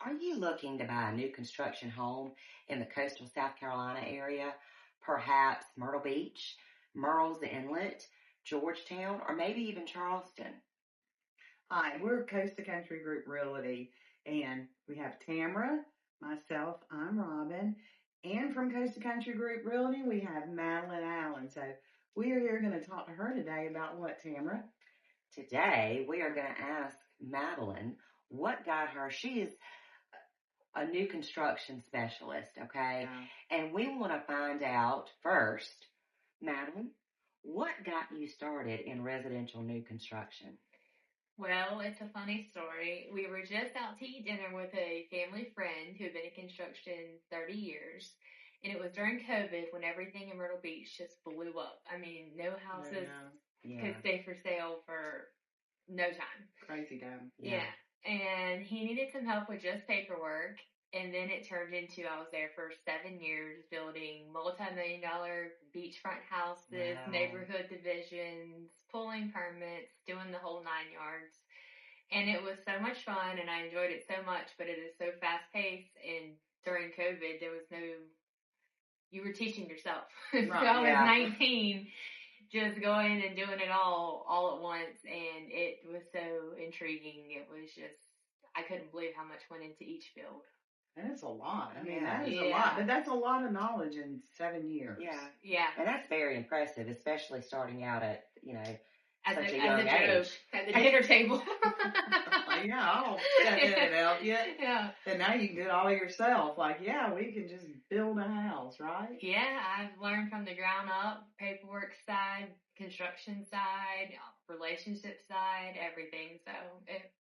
Are you looking to buy a new construction home in the coastal South Carolina area? Perhaps Myrtle Beach, Murrells Inlet, Georgetown, or maybe even Charleston? Hi, we're Coast to Country Group Realty, and we have Tamara, myself, I'm Robin, and from Coast to Country Group Realty, we have Madelyn Allen. So we are here going to talk to her today about what, Tamara? Today, we are going to ask Madelyn what got her. She is a new construction specialist, okay? Yeah. And we want to find out first, Madelyn, what got you started in residential new construction? Well, it's a funny story. We were just out to eat dinner with a family friend who had been in construction 30 years. And it was during COVID when everything in Myrtle Beach just blew up. I mean, no houses could stay for sale for no time. Crazy time. Yeah. And he needed some help with just paperwork. And then it turned into, I was there for 7 years building multi-million-dollar beachfront houses, neighborhood divisions, pulling permits, doing the whole 9 yards. And it was so much fun, and I enjoyed it so much, but it is so fast-paced. And during COVID, there was you were teaching yourself. Right, so I was 19, just going and doing it all at once, and it was so intriguing. It was just, I couldn't believe how much went into each build. And it's a lot. I mean, that is a lot, but that's a lot of knowledge in 7 years. Yeah. And that's very impressive, especially starting out at, as such a young age. At the dinner table. I'll step in and help you. Yeah. And now you can do it all yourself. We can just build a house, right? Yeah, I've learned from the ground up, paperwork side, construction side, relationship side, everything. So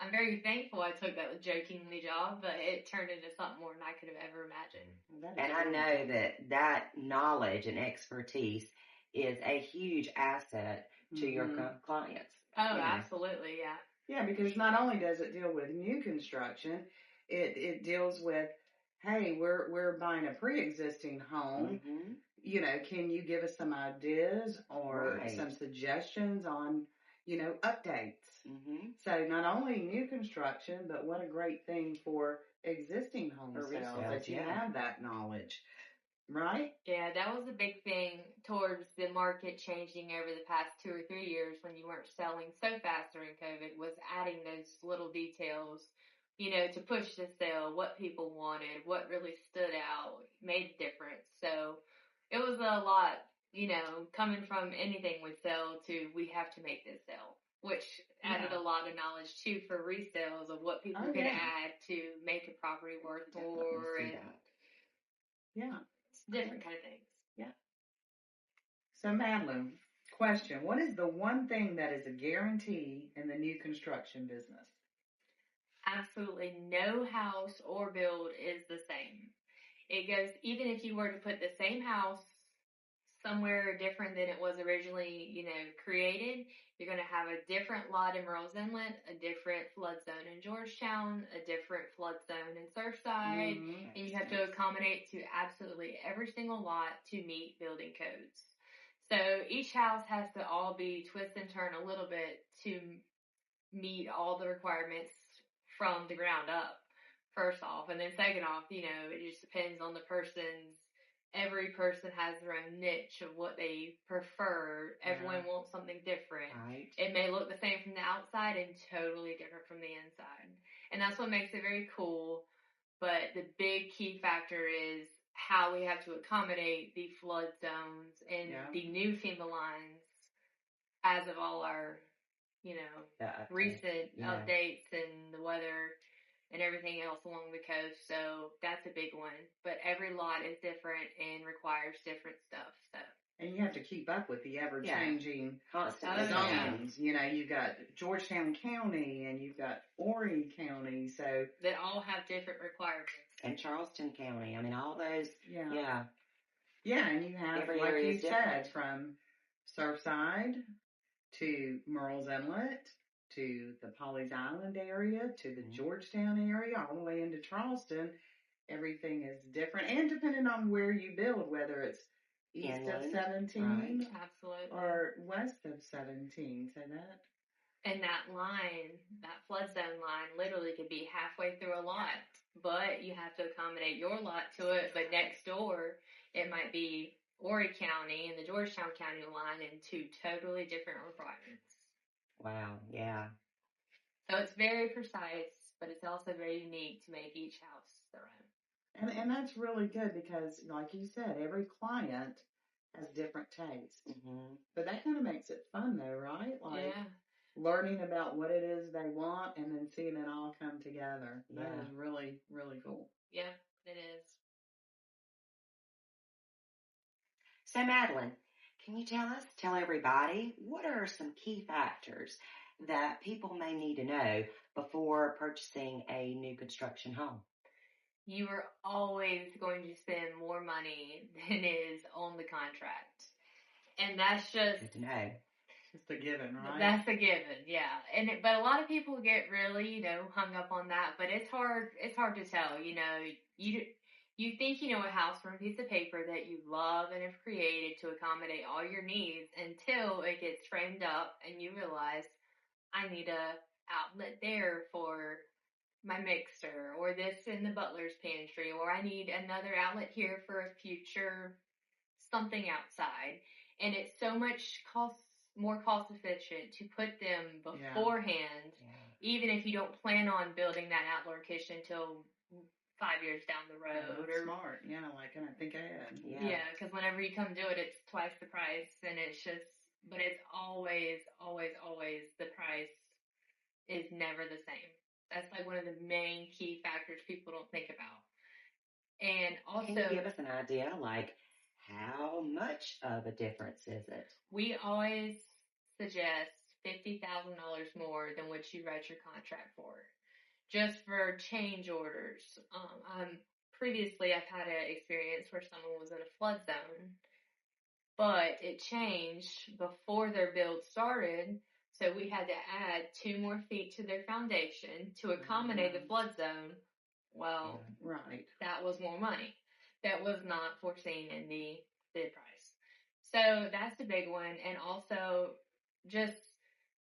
I'm very thankful I took that jokingly job, but it turned into something more than I could have ever imagined. And I know that knowledge and expertise is a huge asset to your clients. Oh, absolutely, yeah. Yeah, because not only does it deal with new construction, it deals with, hey, we're buying a pre-existing home. Mm-hmm. Can you give us some ideas or some suggestions on, updates? Mm-hmm. So not only new construction, but what a great thing for existing home sales that you have that knowledge. Right? Yeah, that was a big thing towards the market changing over the past 2 or 3 years when you weren't selling so fast during COVID, was adding those little details, to push the sale, what people wanted, what really stood out, made a difference. So it was a lot, coming from anything we sell to we have to make this sale, which added a lot of knowledge too for resales of what people could add to make a property worth more. Different kind of things. Yeah. So, Madelyn, question. What is the one thing that is a guarantee in the new construction business? Absolutely no house or build is the same. It goes, even if you were to put the same house somewhere different than it was originally, created, you're going to have a different lot in Murrells Inlet, a different flood zone in Georgetown, a different flood zone in Surfside, and you have to accommodate to absolutely every single lot to meet building codes. So each house has to all be twist and turn a little bit to meet all the requirements from the ground up, first off. And then second off, it just depends on the person's. Every person has their own niche of what they prefer. Everyone wants something different. Right. It may look the same from the outside and totally different from the inside. And that's what makes it very cool. But the big key factor is how we have to accommodate the flood zones and the new FEMA lines as of all our, recent updates and the weather and everything else along the coast. So that's a big one. But every lot is different and requires different stuff. So. And you have to keep up with the ever-changing zones. You've got Georgetown County and you've got Horry County. So that all have different requirements. And Charleston County. I mean, all those. Yeah. Yeah, and you have, every like you said, from Surfside to Murrells Inlet, to the Pawleys Island area, to the Georgetown area, all the way into Charleston. Everything is different. And depending on where you build, whether it's east of 17 absolutely, or west of 17. So that. And that line, that flood zone line, literally could be halfway through a lot, but you have to accommodate your lot to it. But next door, it might be Horry County and the Georgetown County line and two totally different requirements. Wow, yeah. So it's very precise, but it's also very unique to make each house their own. And that's really good because, like you said, every client has different tastes. Mm-hmm. But that kind of makes it fun, though, right? Like, yeah. Learning about what it is they want and then seeing it all come together. Yeah. That is really, really cool. Yeah, it is. So, Madelyn, can you tell everybody, what are some key factors that people may need to know before purchasing a new construction home? You are always going to spend more money than is on the contract. And that's just... Good to know. Just a given, right? That's a given, yeah. But a lot of people get really, hung up on that, but it's hard to tell, you think you know a house from a piece of paper that you love and have created to accommodate all your needs until it gets framed up and you realize, I need a outlet there for my mixer, or this in the butler's pantry, or I need another outlet here for a future something outside. And it's so much more cost efficient to put them beforehand, even if you don't plan on building that outdoor kitchen until 5 years down the road. Or smart, like kind of think ahead. Yeah, because whenever you come do it, it's twice the price, and but it's always, always, always the price is never the same. That's like one of the main key factors people don't think about. And also, can you give us an idea, like how much of a difference is it? We always suggest $50,000 more than what you write your contract for, just for change orders. Previously, I've had an experience where someone was in a flood zone, but it changed before their build started. So we had to add 2 more feet to their foundation to accommodate the flood zone. Well, right. That was more money. That was not foreseen in the bid price. So that's the big one. And also just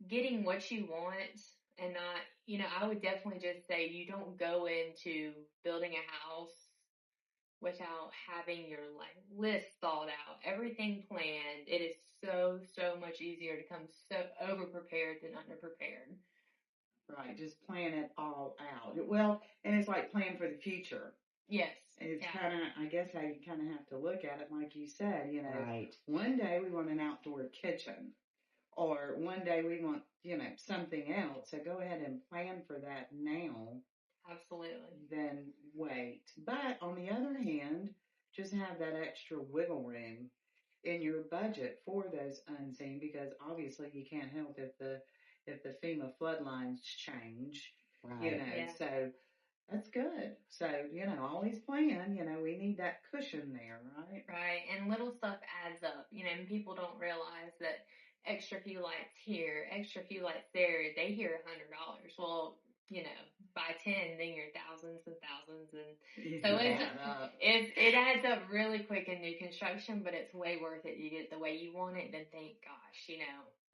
getting what you want and not, I would definitely just say you don't go into building a house without having your list thought out, everything planned. It is so, so much easier to come so over prepared than under prepared. Right, just plan it all out. Well, and it's like plan for the future. Yes. It's kind of, I guess, how you kind of have to look at it, like you said, Right. One day we want an outdoor kitchen, or one day we want, something else. So go ahead and plan for that now. Absolutely. Then wait. But on the other hand, just have that extra wiggle room in your budget for those unseen, because obviously you can't help if the FEMA flood lines change, right. So that's good. So, always plan, we need that cushion there, right? Right. And little stuff adds up, and people don't realize that extra few lights here, extra few lights there, they hear $100. Well, buy 10, then you're thousands and thousands. And so it adds up really quick in new construction, but it's way worth it. You get it the way you want it, then thank gosh,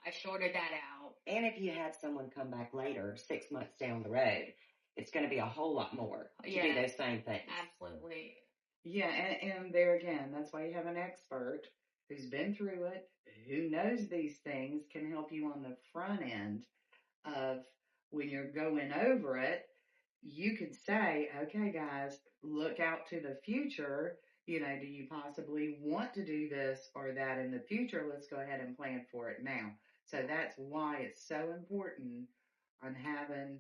I shorted that out. And if you have someone come back later, 6 months down the road, it's going to be a whole lot more to do those same things. Absolutely. Yeah, and there again, that's why you have an expert who's been through it, who knows these things, can help you on the front end of when you're going over it. You could say, okay, guys, look out to the future. Do you possibly want to do this or that in the future? Let's go ahead and plan for it now. So that's why it's so important on having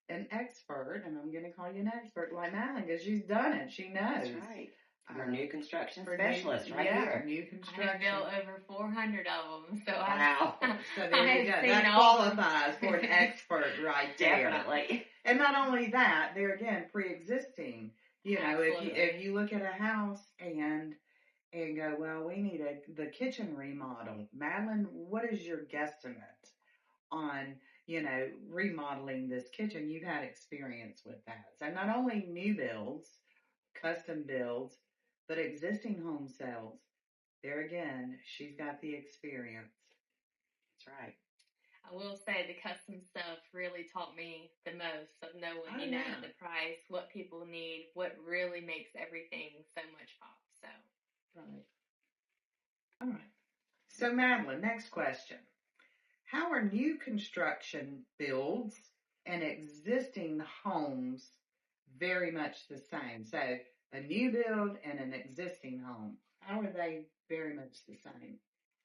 an expert, and I'm going to call you an expert like Madelyn, because she's done it. She knows. That's right. You're a new construction specialist, right here. New construction. I've built over 400 of them, so wow. So there you go. That qualifies for an expert right there. Definitely. And not only that, they're again pre-existing. If you look at a house and go, well, we need the kitchen remodel. Madelyn, what is your guesstimate on remodeling this kitchen? You've had experience with that. So not only new builds, custom builds, but existing home sales. There again, she's got the experience. That's right. I will say the custom stuff really taught me the most of knowing, Oh, you know, yeah. the price, what people need, what really makes everything so much pop. So, Right. All right. So, Madeline, next question. How are new construction builds and existing homes very much the same? So, a new build and an existing home, how are they very much the same?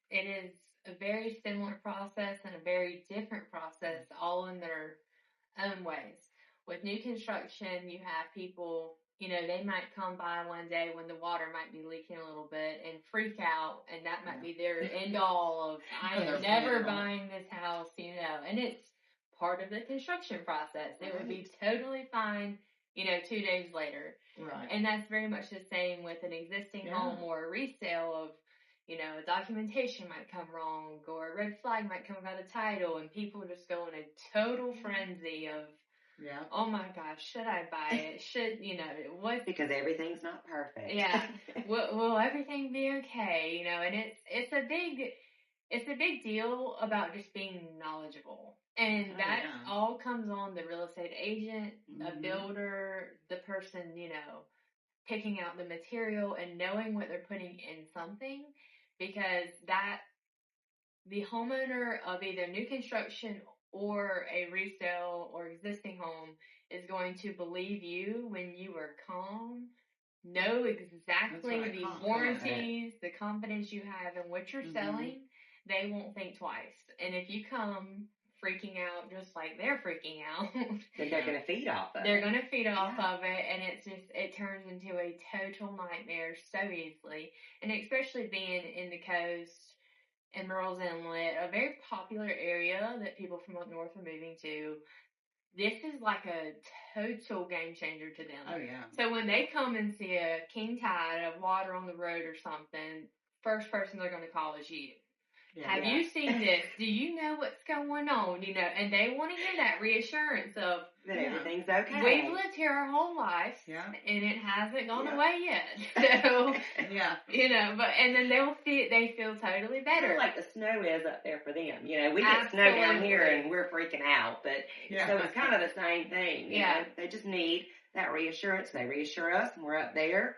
it is a very similar process and a very different process, all in their own ways. With new construction, you have people, you know, they might come by one day when the water might be leaking a little bit and freak out, and that might be their end all of, I am never buying this house, you know, and it's part of the construction process. It would be totally fine, you know, 2 days later. Right. And that's very much the same with an existing home or a resale of, you know, documentation might come wrong or a red flag might come out of title, and people just go in a total frenzy of, oh my gosh, should I buy it? Should, you know, what? Because everything's not perfect. Yeah. Will everything be okay? You know, and it's a big deal about just being knowledgeable. And that all comes on the real estate agent, a builder, the person, you know, picking out the material and knowing what they're putting in something, because that the homeowner of either new construction or a resale or existing home is going to believe you when you are calm, know exactly the warranties, the confidence you have in what you're selling. They won't think twice. And if you come freaking out just like they're freaking out, then they're going to feed off of it. They're going to feed off of it, and it turns into a total nightmare so easily. And especially being in the coast and Murrells Inlet, a very popular area that people from up north are moving to, this is like a total game changer to them. Oh, yeah. So when they come and see a king tide of water on the road or something, first person they're going to call is you. Have you seen this? Do you know what's going on? You know, and they want to hear that reassurance of that everything's okay. We've lived here our whole life, and it hasn't gone away yet. So, you know, and then they feel totally better. Like the snow is up there for them. You know, we get snow down here and we're freaking out, but so it's kind of the same thing. You know? They just need that reassurance. They reassure us, and we're up there.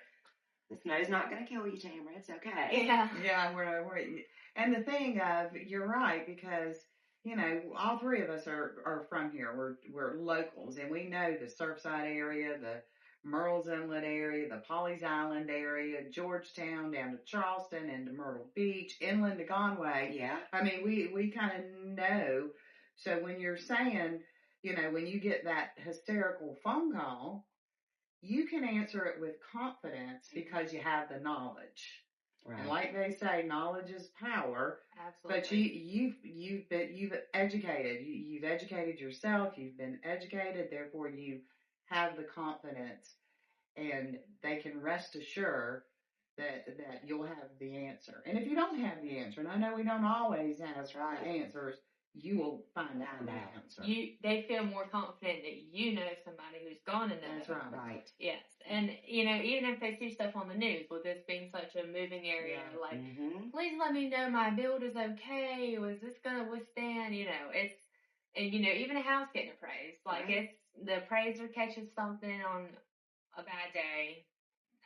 The snow's not going to kill you, Tamara. It's okay. Yeah, we're and the thing of, you're right, because, you know, all three of us are from here. We're locals, and we know the Surfside area, the Murrells Inlet area, the Pawleys Island area, Georgetown, down to Charleston, and to Myrtle Beach, inland to Conway. Yeah. I mean, we kind of know. So when you're saying, you know, when you get that hysterical phone call, you can answer it with confidence because you have the knowledge. Right. And like they say, knowledge is power. Absolutely. But you've educated. You've educated yourself. You've been educated. Therefore, you have the confidence, and they can rest assured that you'll have the answer. And if you don't have the answer, and I know we don't always have answers, you will find out the answer. They feel more confident that you know somebody who's gonna know. That's right. Yes. And, you know, even if they see stuff on the news, with this being such a moving area, like, please let me know my build is okay, or is this gonna withstand, you know, and, you know, even a house getting appraised, like, the appraiser catches something on a bad day.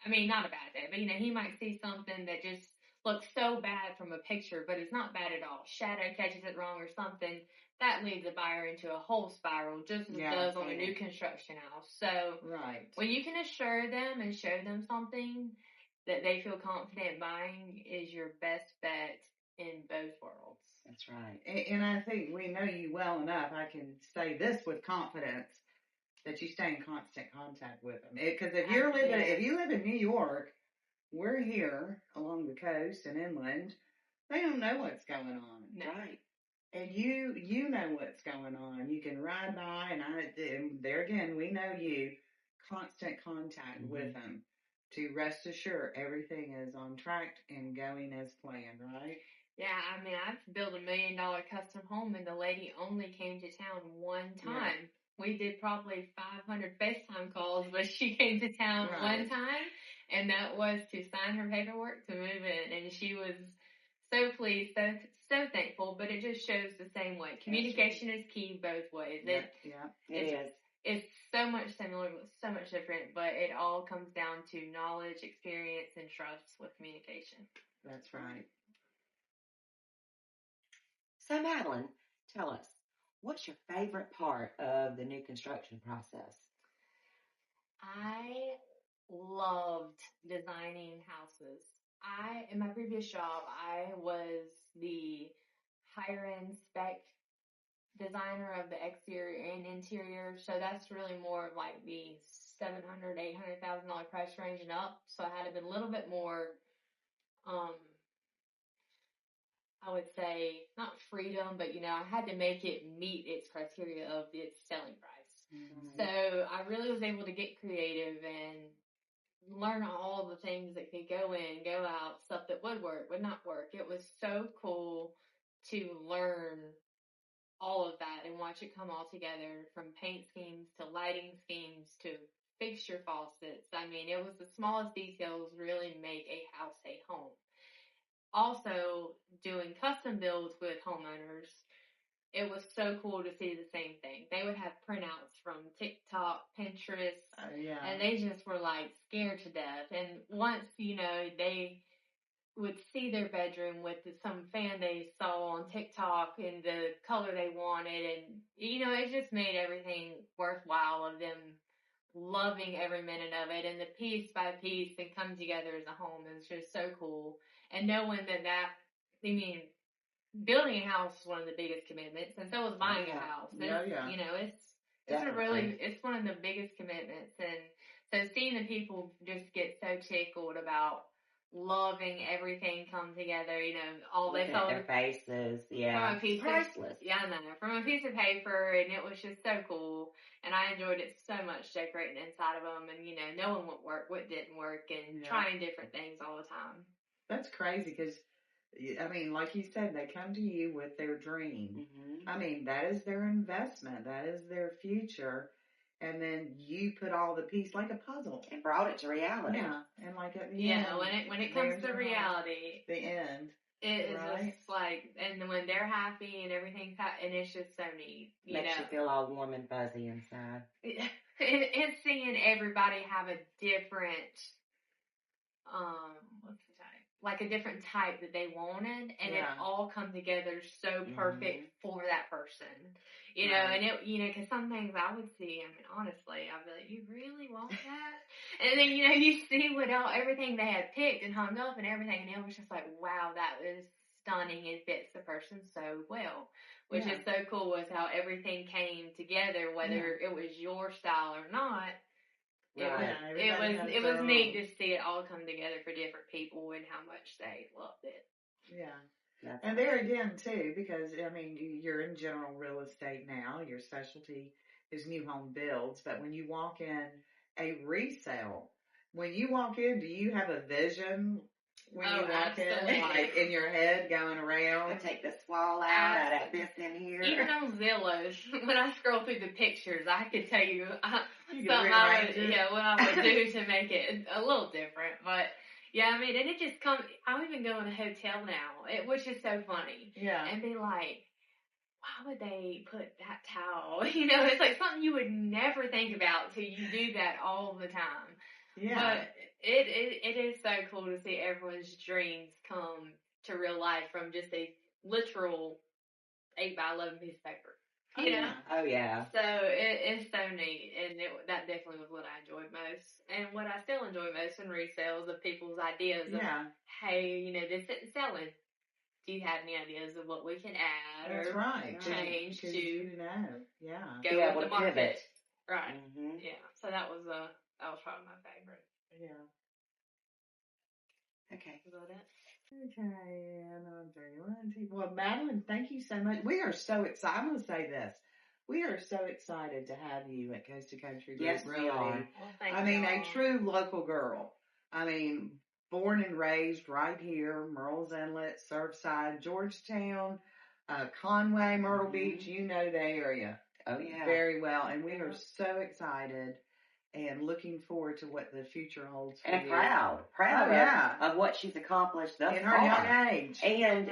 I mean, not a bad day, but, you know, he might see something that just looks so bad from a picture, but it's not bad at all. Shadow catches it wrong or something. That leads a buyer into a whole spiral, just as it does on a new construction house. So, when you can assure them and show them something that they feel confident buying, is your best bet in both worlds. That's right. And I think we know you well enough. I can say this with confidence, that you stay in constant contact with them. Because if you live in New York, we're here along the coast and inland. They don't know what's going on. No. Right. And you know what's going on. You can ride by, and there again, we know you. Constant contact with them to rest assured everything is on track and going as planned, right? Yeah, I mean, I've built $1 million custom home, and the lady only came to town one time. Yeah. We did probably 500 FaceTime calls, but she came to town one time, and that was to sign her paperwork to move in, and she was so pleased, so thankful, but it just shows the same way. Communication is key both ways. It is. It's so much similar, so much different, but it all comes down to knowledge, experience, and trust with communication. That's right. So, Madelyn, tell us, what's your favorite part of the new construction process? I loved designing houses. In my previous job, I was the higher end spec designer of the exterior and interior. So that's really more of like the $700,000, $800,000 price range and up. So I had a little bit more, I would say not freedom, but I had to make it meet its criteria of its selling price. Mm-hmm. So I really was able to get creative and learn all the things that could go in, go out, stuff that would work, would not work. It was so cool to learn all of that and watch it come all together, from paint schemes to lighting schemes to fixture faucets. I mean, it was the smallest details really make a house a home. Also, doing custom builds with homeowners, it was so cool to see the same thing. They would have printouts from TikTok, Pinterest, and they just were like scared to death. And once, they would see their bedroom with some fan they saw on TikTok and the color they wanted, and it just made everything worthwhile of them loving every minute of it, and the piece by piece and come together as a home is just so cool. And knowing building a house is one of the biggest commitments, and so is buying a house. It's one of the biggest commitments, and so seeing the people just get so tickled about loving everything come together, all they saw their faces, priceless. From a piece of paper, and it was just so cool, and I enjoyed it so much decorating inside of them, and knowing what worked, what didn't work, and trying different things all the time. That's crazy because, like you said, they come to you with their dream. Mm-hmm. That is their investment. That is their future. And then you put all the pieces like a puzzle and brought it to reality. Yeah, and like at the end, when it comes to reality, the end, it is just like, and when they're happy and everything's happy, and it's just so neat. Makes you feel all warm and fuzzy inside. It's seeing everybody have a different, what's the type? Like a different type that they wanted, and it all come together so perfect for that person. And it, because some things I would see, honestly, I'd be like, you really want that? And then, you see everything they had picked and hung up and everything, and it was just like, wow, that is stunning and fits the person so well. Which is so cool, was how everything came together, whether it was your style or not. It was neat to see it all come together for different people and how much they loved it. Yeah. And there again, too, because, you're in general real estate now. Your specialty is new home builds. But when you walk in a resale, when you walk in, do you have a vision when you walk in? Like in your head going around? I take this wall out, I have this in here. Even on Zillow, when I scroll through the pictures, I could tell you what I would do to make it a little different. But and it just comes. I'll even go in a hotel now, which is so funny. Yeah, and be like, why would they put that towel? It's like something you would never think about till you do that all the time. Yeah, but it is so cool to see everyone's dreams come to real life from just a literal 8x11 piece of paper. Oh yeah. So it's so neat, and that definitely was what I enjoyed most, and what I still enjoy most in resales of people's ideas of, hey, this isn't selling. Do you have any ideas of what we can add or change to? Go with the market. Pivot. Right. Mm-hmm. Yeah. So that was probably my favorite. Yeah. Okay. Is that it? Okay, well, Madelyn, thank you so much. We are so excited. I'm going to say this. We are so excited to have you at Coast to Country Group Realty. We are. Well, a true local girl. Born and raised right here, Murrells Inlet, Surfside, Georgetown, Conway, Myrtle Beach. You know the area. Oh, yeah. Very well. And we are so excited and looking forward to what the future holds for and you. proud of what she's accomplished thus in her far. young age. And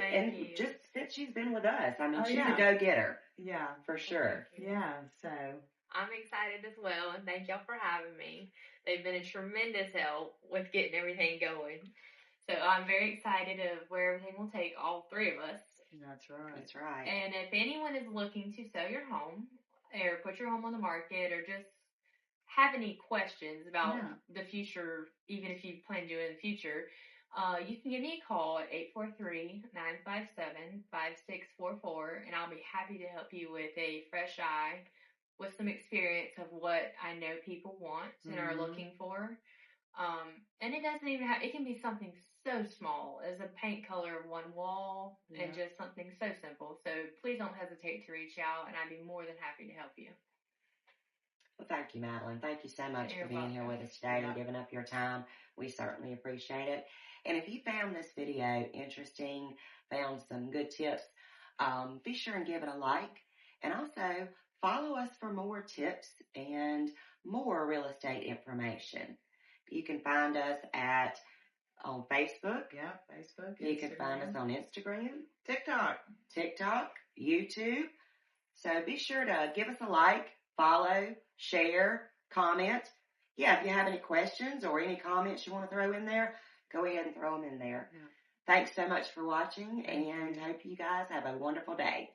just since she's been with us, I mean, she's a go-getter. Yeah, for sure. Yeah, so I'm excited as well, and thank y'all for having me. They've been a tremendous help with getting everything going. So I'm very excited of where everything will take all three of us. That's right. That's right. And if anyone is looking to sell your home or put your home on the market or just have any questions about the future, even if you plan to do it in the future, you can give me a call at 843-957-5644, and I'll be happy to help you with a fresh eye, with some experience of what I know people want and are looking for. And it doesn't even have, it can be something so small as a paint color of one wall and just something so simple. So please don't hesitate to reach out, and I'd be more than happy to help you. Well, thank you, Madelyn. Thank you so much for being here with us today and giving up your time. We certainly appreciate it. And if you found this video interesting, found some good tips, be sure and give it a like. And also follow us for more tips and more real estate information. You can find us on Facebook. Yeah, Facebook. You can find us on Instagram, TikTok, YouTube. So be sure to give us a like, follow, share, comment. Yeah, if you have any questions or any comments you want to throw in there, go ahead and throw them in there. Yeah. Thanks so much for watching, and hope you guys have a wonderful day.